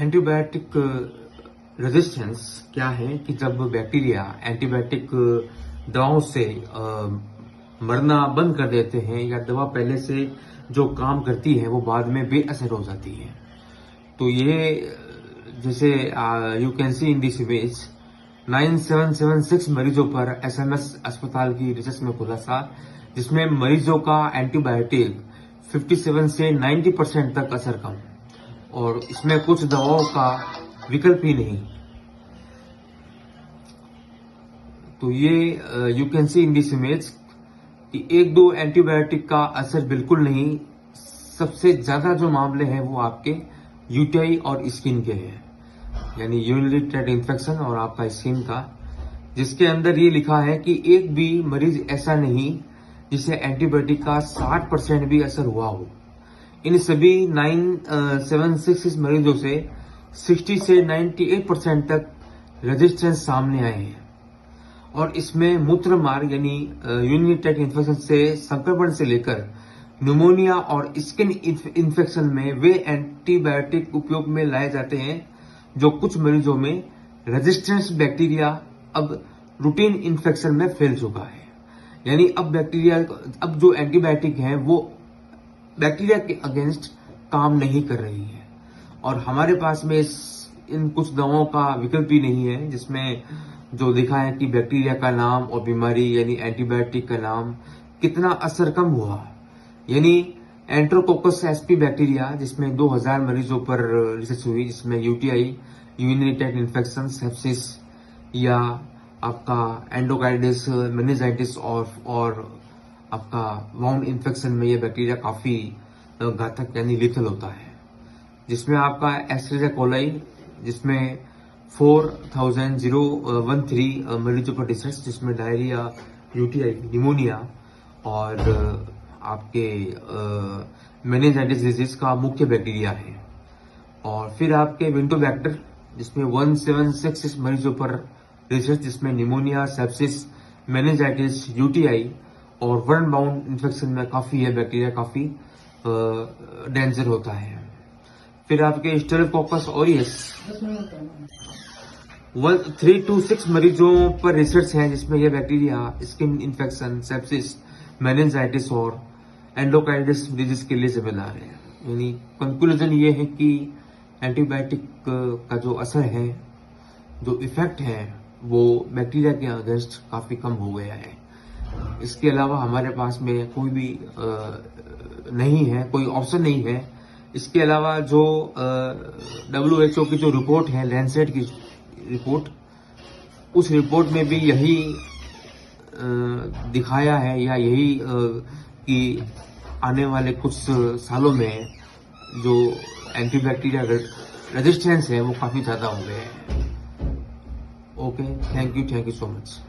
Antibiotic resistance क्या है कि जब बैक्टीरिया एंटीबायोटिक दवाओं से मरना बंद कर देते हैं या दवा पहले से जो काम करती है वो बाद में बेअसर हो जाती है। तो ये जैसे you can see in this image 9776 मरीजों पर एसएमएस अस्पताल की रिसर्च में खुलासा, जिसमें मरीजों का एंटीबायोटिक 57 से 90% तक असर कम, और इसमें कुछ दवाओं का विकल्प ही नहीं। तो ये you can see in this image कि एक दो एंटीबायोटिक का असर बिल्कुल नहीं, सबसे ज्यादा जो मामले हैं वो आपके यूटीआई और स्किन के हैं, यानी यूरिनरी ट्रैक्ट इन्फेक्शन और आपका स्किन का, जिसके अंदर ये लिखा है कि एक भी मरीज ऐसा नहीं जिसे एंटीबायोटिक का 60% भी असर हुआ हो। इन सभी 9766 मरीजों से 60 से 98% तक रेजिस्टेंस सामने आए हैं, और इसमें मूत्र मार्ग यानी यूरिनरी ट्रैक्ट इन्फेक्शन से संक्रमण से लेकर न्यूमोनिया और स्किन इन्फेक्शन में वे एंटीबायोटिक उपयोग में लाए जाते हैं जो कुछ मरीजों में रेजिस्टेंस बैक्टीरिया अब रूटीन इन्फेक्शन में फैल चुका है। यानी अब जो एंटीबायोटिक हैं वो बैक्टीरिया के अगेंस्ट काम नहीं कर रही है, और हमारे पास में इन कुछ दवाओं का विकल्प भी नहीं है, जिसमें जो दिखा है कि बैक्टीरिया का नाम और बीमारी यानी एंटीबायोटिक का नाम कितना असर कम हुआ। यानी एंट्रोकोकस एसपी बैक्टीरिया, जिसमें 2000 मरीजों पर रिसर्च हुई, जिसमें UTI, urinary tract infection, sepsis या आपका एंडोकार्डिटिस, मेनिंजाइटिस और आपका वाउंड इन्फेक्शन में यह बैक्टीरिया काफी घातक यानी लिथल होता है। जिसमें आपका एस्टेरिया कोलाई, जिसमें 4013 मरीजों पर रिसर्च, जिसमें डायरिया, यूटीआई, निमोनिया और आपके मेनिंजाइटिस डिजीज का मुख्य बैक्टीरिया है। और फिर आपके विंटोबैक्टर, जिसमें 1766 मरीजों पर रिसर्च, जिसमें निमोनिया, सेप्सिस, मेनिंजाइटिस, यूटीआई और वर्म बाउंड इन्फेक्शन में काफी यह बैक्टीरिया काफी डेंजर होता है। फिर आपके स्टेरोकोकस ऑरियस 326 मरीजों पर रिसर्च है, जिसमें यह bacteria skin infection, sepsis, meningitis और एंडोकार्डिटिस डिजीज के लिए जिम्मेदार है। यानी कंक्लूजन ये है कि एंटीबायोटिक का जो असर है, जो इफेक्ट है, वो बैक्टीरिया के अगेंस्ट काफी कम हो गया है। इसके अलावा हमारे पास में कोई भी नहीं है, कोई ऑप्शन नहीं है। इसके अलावा जो WHO की जो रिपोर्ट है, लैंसेट की रिपोर्ट, उस रिपोर्ट में भी यही दिखाया है या यही कि आने वाले कुछ सालों में जो एंटीबैक्टीरिया रेजिस्टेंस है वो काफी ज्यादा हो गए हैं। Okay, thank you so much.